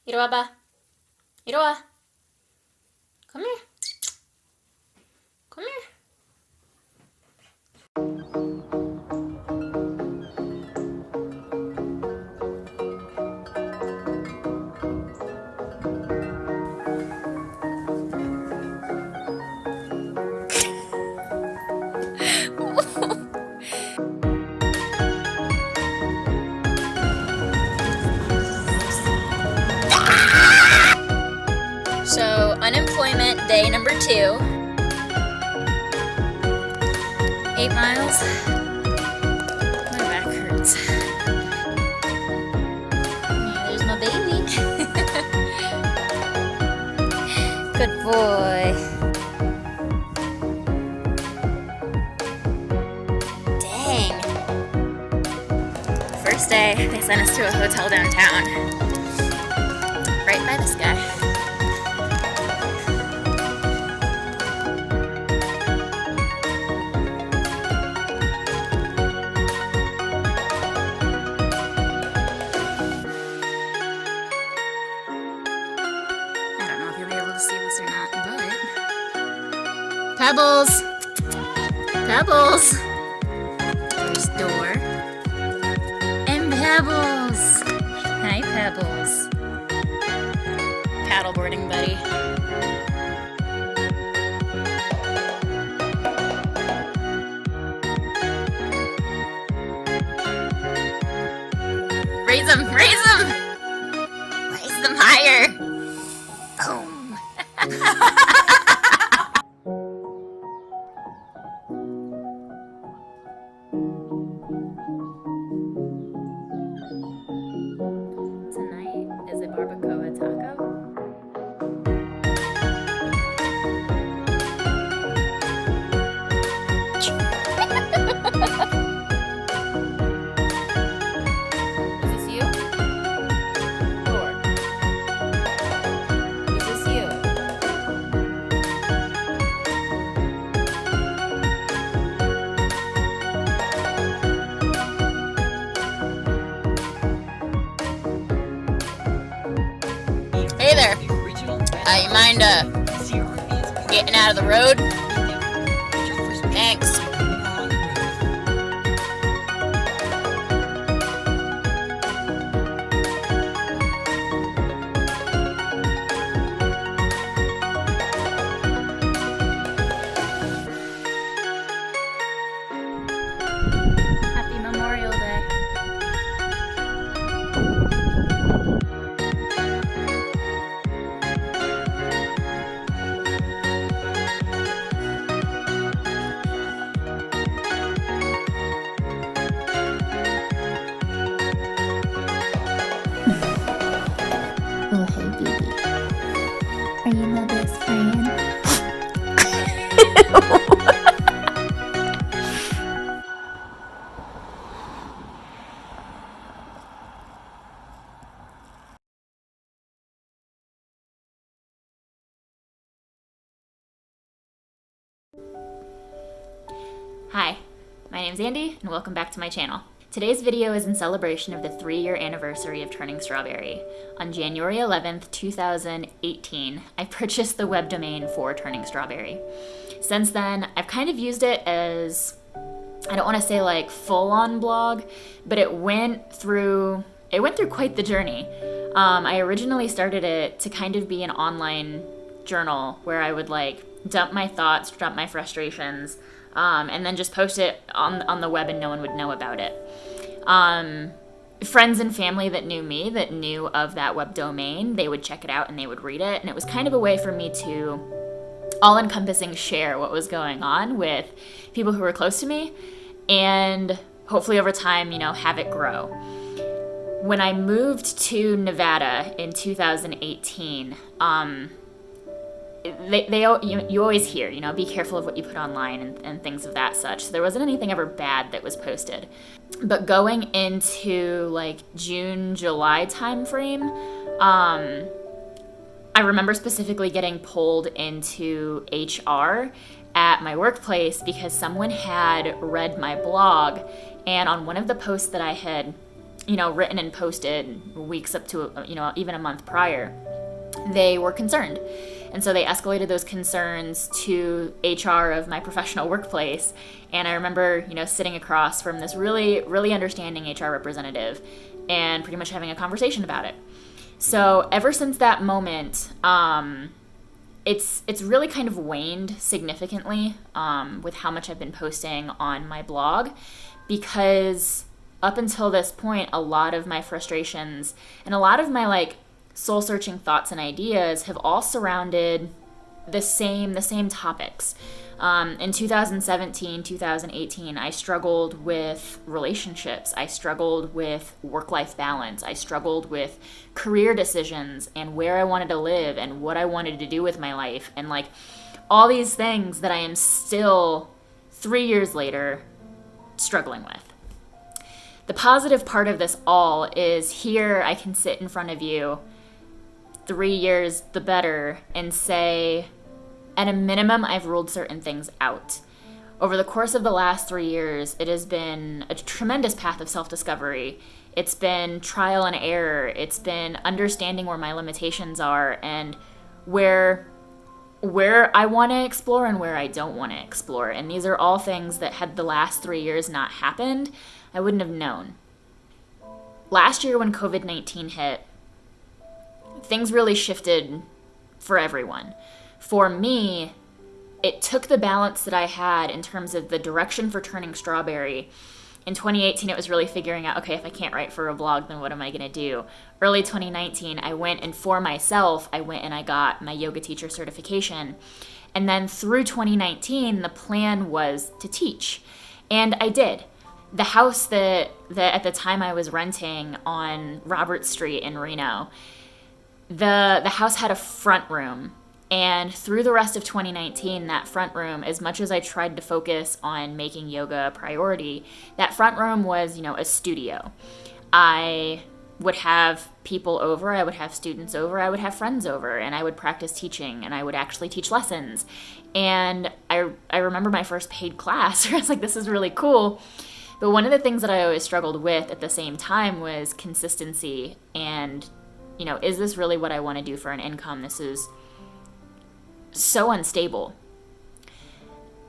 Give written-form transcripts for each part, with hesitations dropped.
이리 와봐. 이리 와. Come here. Come here. So, unemployment day number 2. 8 miles. My back hurts. Yeah, there's my baby. Good boy. Dang. First day, they sent us to a hotel downtown. Right by this guy. Pebbles! Pebbles! There's Door. And Pebbles! Hi, Pebbles. Paddleboarding buddy. Raise them! Raise them! Raise them higher! Boom! Tonight is a barbacoa taco. Is this you? Or is this you? Hey there. You mind getting out of the road? Thanks. Happy Memorial Day. Oh, hey, baby. Are you my best friend? Hi, my name's Andy, and welcome back to my channel. Today's video is in celebration of the 3-year anniversary of Turning Strawberry. On January 11th, 2018, I purchased the web domain for Turning Strawberry. Since then, I've kind of used it as, I don't want to say like full-on blog, but it went through quite the journey. I originally started it to kind of be an online journal where I would like dump my thoughts, dump my frustrations, and then just post it on the web and no one would know about it. Friends and family that knew me, that knew of that web domain, they would check it out and they would read it. And it was kind of a way for me to all-encompassing share what was going on with people who were close to me and hopefully over time, have it grow. When I moved to Nevada in 2018, you always hear, be careful of what you put online and things of that such. So there wasn't anything ever bad that was posted. But going into like June, July timeframe, I remember specifically getting pulled into HR at my workplace because someone had read my blog, and on one of the posts that I had written and posted weeks up to, even a month prior, they were concerned. And so they escalated those concerns to HR of my professional workplace. And I remember, sitting across from this really, really understanding HR representative and pretty much having a conversation about it. So ever since that moment, it's really kind of waned significantly with how much I've been posting on my blog, because up until this point, a lot of my frustrations and a lot of my soul-searching thoughts and ideas have all surrounded the same topics. In 2017, 2018, I struggled with relationships. I struggled with work-life balance. I struggled with career decisions and where I wanted to live and what I wanted to do with my life, and all these things that I am still 3 years later struggling with. The positive part of this all is here I can sit in front of you 3 years the better and say, at a minimum, I've ruled certain things out. Over the course of the last 3 years, it has been a tremendous path of self-discovery. It's been trial and error. It's been understanding where my limitations are and where I want to explore and where I don't want to explore. And these are all things that, had the last 3 years not happened, I wouldn't have known. Last year when COVID-19 hit, things really shifted for everyone. For me, it took the balance that I had in terms of the direction for Turning Strawberry. In 2018, it was really figuring out, okay, if I can't write for a blog, then what am I going to do? Early 2019, I went and for myself, I got my yoga teacher certification. And then through 2019, the plan was to teach. And I did. The house that at the time I was renting on Robert Street in Reno, the house had a front room. And through the rest of 2019, that front room, as much as I tried to focus on making yoga a priority, that front room was, a studio. I would have people over, I would have students over, I would have friends over, and I would practice teaching, and I would actually teach lessons. And I remember my first paid class, where I was like, this is really cool. But one of the things that I always struggled with at the same time was consistency and, is this really what I want to do for an income? This is so unstable.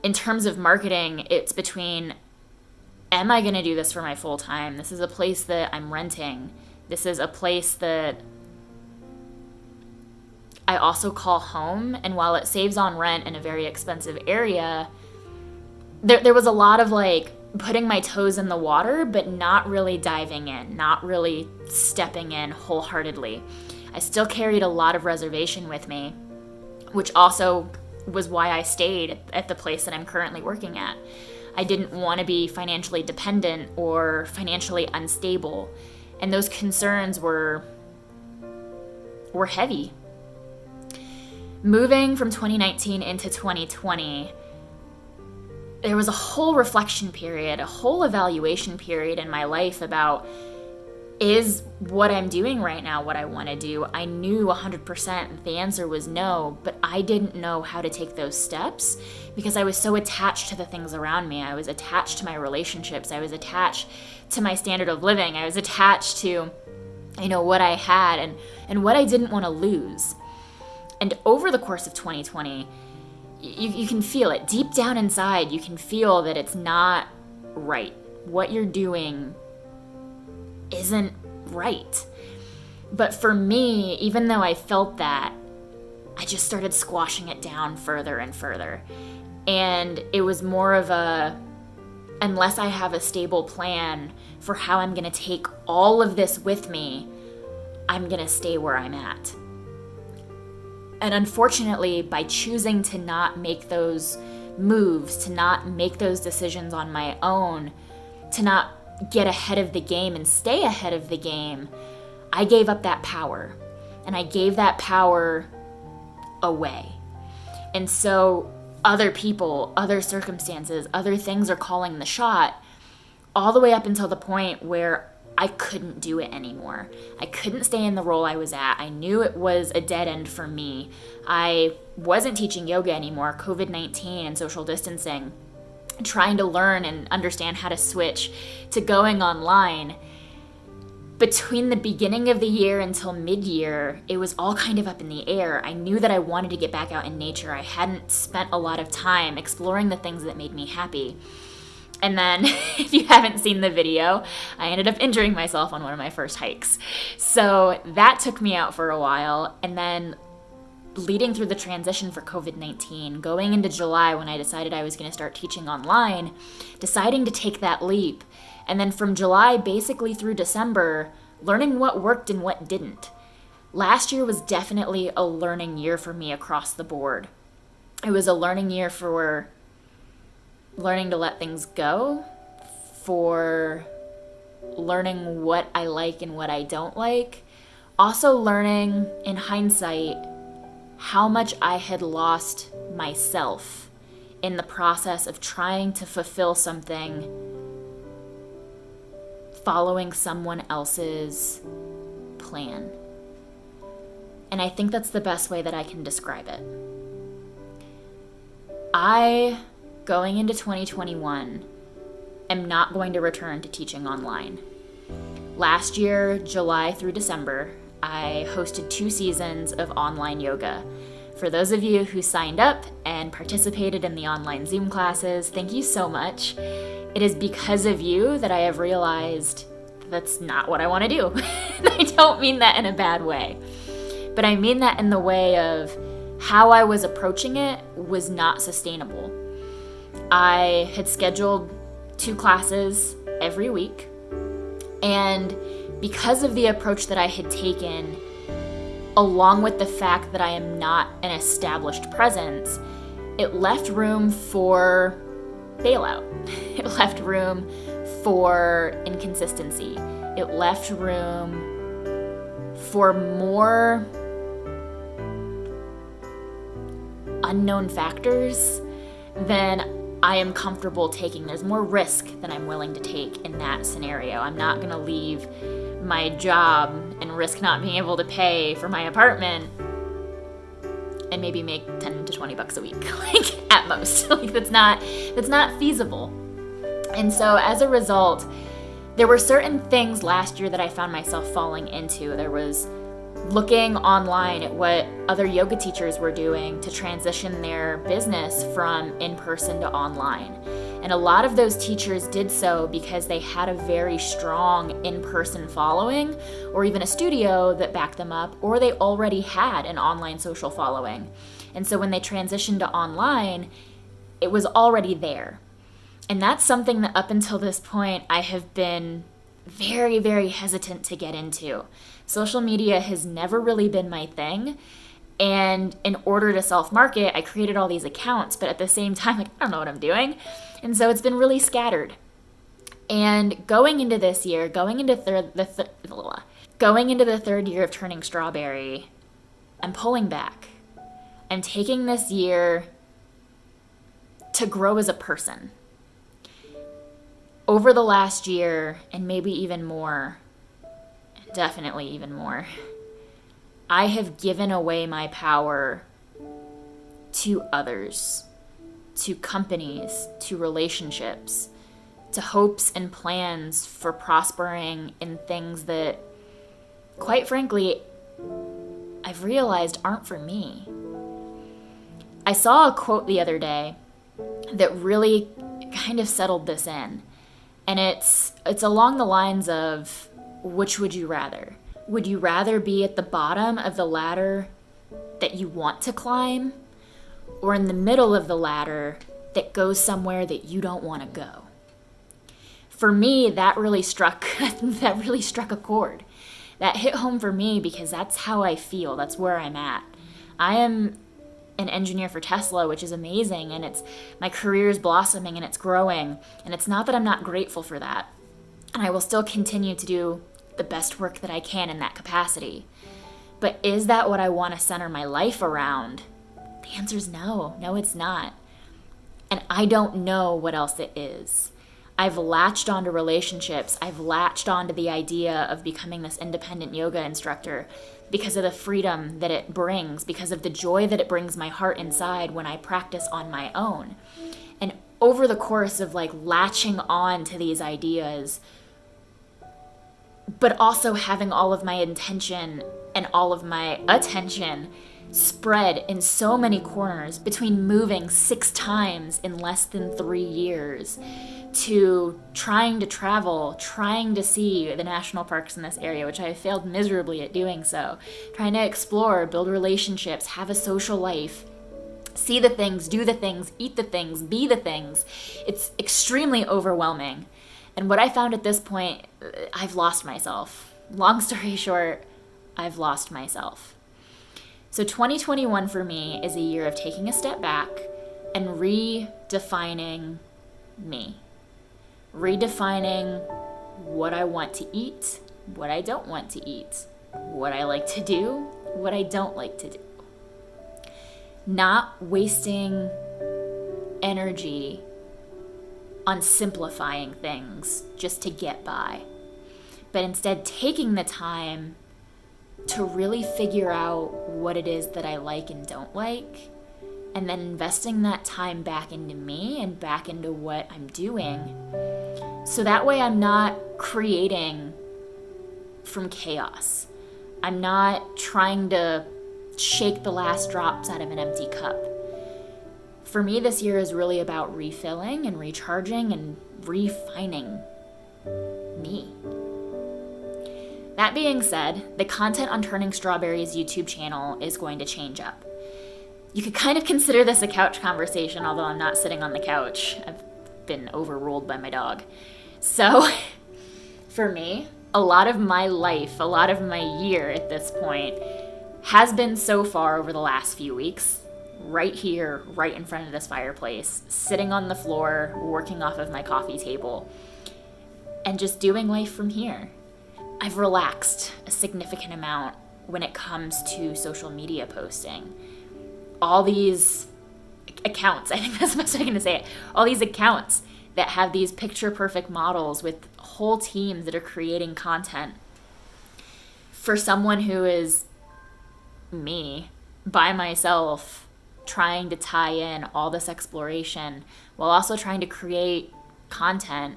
In terms of marketing, it's between, am I going to do this for my full time? This is a place that I'm renting. This is a place that I also call home. And while it saves on rent in a very expensive area, there was a lot of putting my toes in the water, but not really diving in, not really stepping in wholeheartedly. I still carried a lot of reservation with me, which also was why I stayed at the place that I'm currently working at. I didn't want to be financially dependent or financially unstable, and those concerns were heavy. Moving from 2019 into 2020, there was a whole reflection period, a whole evaluation period in my life about, is what I'm doing right now what I want to do? I knew 100% the answer was no, but I didn't know how to take those steps because I was so attached to the things around me. I was attached to my relationships. I was attached to my standard of living. I was attached to, what I had and what I didn't want to lose. And over the course of 2020, you can feel it. Deep down inside, you can feel that it's not right. What you're doing isn't right. But for me, even though I felt that, I just started squashing it down further and further. And it was more of unless I have a stable plan for how I'm going to take all of this with me, I'm going to stay where I'm at. And unfortunately, by choosing to not make those moves, to not make those decisions on my own, to not get ahead of the game and stay ahead of the game, I gave up that power. And I gave that power away. And so other people, other circumstances, other things are calling the shot, all the way up until the point where I couldn't do it anymore. I couldn't stay in the role I was at. I knew it was a dead end for me. I wasn't teaching yoga anymore. COVID-19 and social distancing, trying to learn and understand how to switch to going online. between the beginning of the year until mid-year, it was all kind of up in the air. I knew that I wanted to get back out in nature. I hadn't spent a lot of time exploring the things that made me happy. And then, if you haven't seen the video, I ended up injuring myself on one of my first hikes. So that took me out for a while. And then leading through the transition for COVID-19, going into July when I decided I was going to start teaching online, deciding to take that leap. And then from July basically through December, learning what worked and what didn't. Last year was definitely a learning year for me across the board. It was a learning year for learning to let things go, for learning what I like and what I don't like. Also learning, in hindsight, how much I had lost myself in the process of trying to fulfill something, following someone else's plan. And I think that's the best way that I can describe it. Going into 2021, am not going to return to teaching online. Last year, July through December, I hosted 2 seasons of online yoga. For those of you who signed up and participated in the online Zoom classes, thank you so much. It is because of you that I have realized that's not what I want to do. I don't mean that in a bad way, but I mean that in the way of how I was approaching it was not sustainable. I had scheduled 2 classes every week, and because of the approach that I had taken, along with the fact that I am not an established presence, it left room for bailout. It left room for inconsistency. It left room for more unknown factors than I am comfortable taking. There's more risk than I'm willing to take in that scenario. I'm not going to leave my job and risk not being able to pay for my apartment and maybe make 10 to 20 bucks a week, like at most. Like that's not feasible. And so as a result, there were certain things last year that I found myself falling into. There was looking online at what other yoga teachers were doing to transition their business from in-person to online. And a lot of those teachers did so because they had a very strong in-person following, or even a studio that backed them up, or they already had an online social following. And so when they transitioned to online, it was already there. And that's something that up until this point, I have been very, very hesitant to get into. Social media has never really been my thing. And in order to self-market, I created all these accounts, but at the same time, like, I don't know what I'm doing. And so it's been really scattered. And going into this year, going into the third year of turning strawberry, I'm pulling back. I'm taking this year to grow as a person. Over the last year, and maybe even more, definitely even more, I have given away my power to others, to companies, to relationships, to hopes and plans for prospering in things that, quite frankly, I've realized aren't for me. I saw a quote the other day that really kind of settled this in. And it's along the lines of, which would you rather? Would you rather be at the bottom of the ladder that you want to climb, or in the middle of the ladder that goes somewhere that you don't want to go? For me, that really struck a chord. That hit home for me because that's how I feel. That's where I'm at. I am an engineer for Tesla, which is amazing, and my career is blossoming and it's growing, and it's not that I'm not grateful for that, and I will still continue to do the best work that I can in that capacity. But is that what I want to center my life around? The answer is no. No, it's not. And I don't know what else it is. I've latched onto relationships. I've latched onto the idea of becoming this independent yoga instructor because of the freedom that it brings, because of the joy that it brings my heart inside when I practice on my own. And over the course of latching on to these ideas, but also having all of my intention and all of my attention spread in so many corners, between moving 6 times in less than 3 years, to trying to travel, trying to see the national parks in this area, which I have failed miserably at doing so, trying to explore, build relationships, have a social life, see the things, do the things, eat the things, be the things. It's extremely overwhelming. And what I found at this point, I've lost myself. Long story short, I've lost myself. So 2021 for me is a year of taking a step back and redefining me. Redefining what I want to eat, what I don't want to eat, what I like to do, what I don't like to do. Not wasting energy on simplifying things just to get by, but instead taking the time to really figure out what it is that I like and don't like, and then investing that time back into me and back into what I'm doing. So that way I'm not creating from chaos. I'm not trying to shake the last drops out of an empty cup. For me, this year is really about refilling and recharging and refining me. That being said, the content on Turning Strawberry's YouTube channel is going to change up. You could kind of consider this a couch conversation, although I'm not sitting on the couch. I've been overruled by my dog. So, for me, a lot of my life, a lot of my year at this point has been so far over the last few weeks, right here, right in front of this fireplace, sitting on the floor, working off of my coffee table, and just doing life from here. I've relaxed a significant amount when it comes to social media posting. All these accounts, I think that's the best way I can say it, all these accounts that have these picture-perfect models with whole teams that are creating content. For someone who is me, by myself, trying to tie in all this exploration while also trying to create content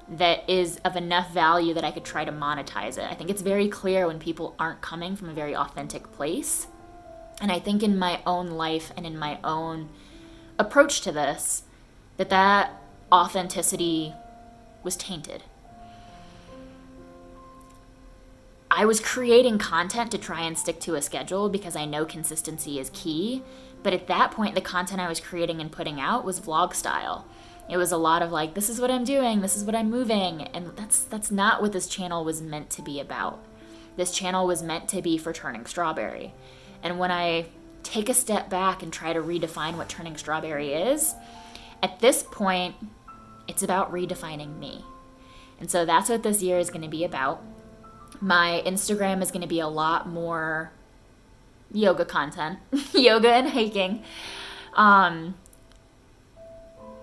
that is of enough value that I could try to monetize it. I think it's very clear when people aren't coming from a very authentic place. And I think in my own life and in my own approach to this, that authenticity was tainted. I was creating content to try and stick to a schedule because I know consistency is key. But at that point, the content I was creating and putting out was vlog style. It was a lot of like, this is what I'm doing, this is what I'm moving. And that's not what this channel was meant to be about. This channel was meant to be for Turning Strawberry. And when I take a step back and try to redefine what Turning Strawberry is, at this point, it's about redefining me. And so that's what this year is going to be about. My Instagram is going to be a lot more yoga content, yoga and hiking.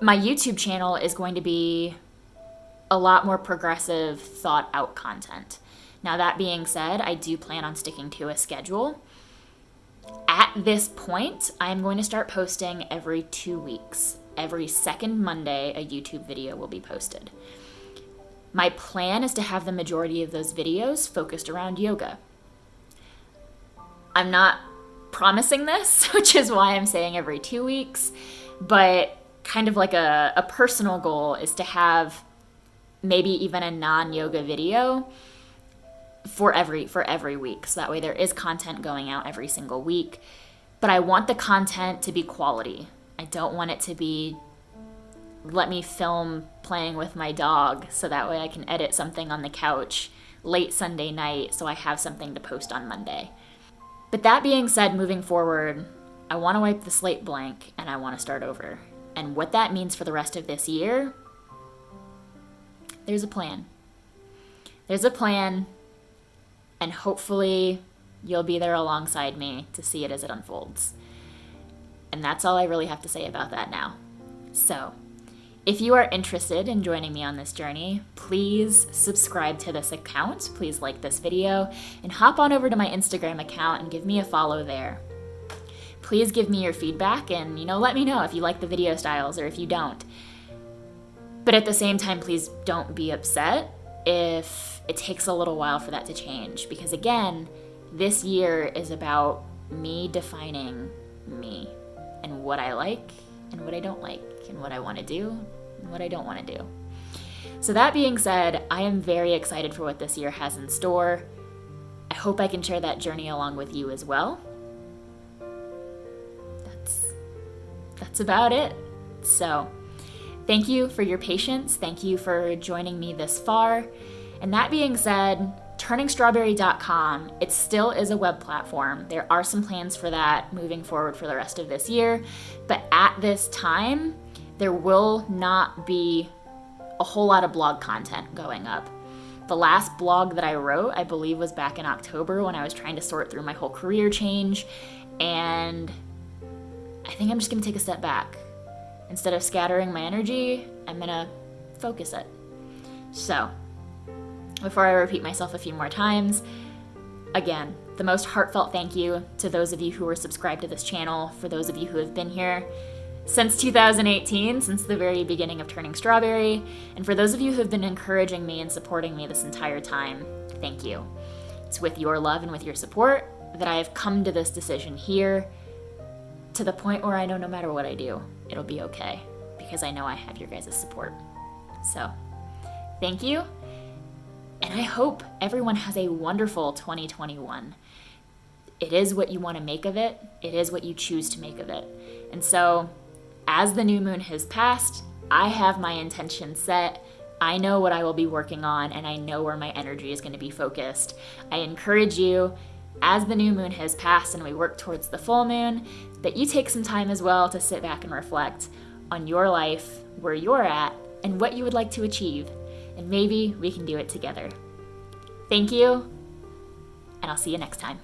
My YouTube channel is going to be a lot more progressive, thought out content. Now, that being said, I do plan on sticking to a schedule. At this point, I'm going to start posting every 2 weeks. Every second Monday, a YouTube video will be posted. My plan is to have the majority of those videos focused around yoga. I'm not promising this, which is why I'm saying every 2 weeks, but kind of like a personal goal is to have maybe even a non-yoga video for every week. So that way there is content going out every single week. But I want the content to be quality. I don't want it to be, let me film playing with my dog so that way I can edit something on the couch late Sunday night so I have something to post on Monday. But that being said, moving forward, I want to wipe the slate blank and I want to start over. And what that means for the rest of this year, there's a plan. There's a plan, and hopefully you'll be there alongside me to see it as it unfolds. And that's all I really have to say about that now. So, if you are interested in joining me on this journey, please subscribe to this account, please like this video, and hop on over to my Instagram account and give me a follow there. Please give me your feedback and, let me know if you like the video styles or if you don't. But at the same time, please don't be upset if it takes a little while for that to change, because again, this year is about me defining me and what I like and what I don't like and what I want to do and what I don't want to do. So that being said, I am very excited for what this year has in store. I hope I can share that journey along with you as well. That's about it. So thank you for your patience. Thank you for joining me this far. And that being said, turningstrawberry.com, it still is a web platform. There are some plans for that moving forward for the rest of this year. But at this time, there will not be a whole lot of blog content going up. The last blog that I wrote, I believe, was back in October when I was trying to sort through my whole career change. And I think I'm just going to take a step back. Instead of scattering my energy, I'm going to focus it. So, before I repeat myself a few more times, again, the most heartfelt thank you to those of you who are subscribed to this channel, for those of you who have been here since 2018, since the very beginning of Turning Strawberry, and for those of you who have been encouraging me and supporting me this entire time, thank you. It's with your love and with your support that I have come to this decision here, to the point where I know no matter what I do, it'll be okay, because I know I have your guys' support. So, thank you. And I hope everyone has a wonderful 2021. It is what you want to make of it. It is what you choose to make of it. And so, as the new moon has passed, I have my intention set. I know what I will be working on, and I know where my energy is going to be focused. I encourage you, as the new moon has passed and we work towards the full moon, that you take some time as well to sit back and reflect on your life, where you're at, and what you would like to achieve. And maybe we can do it together. Thank you, and I'll see you next time.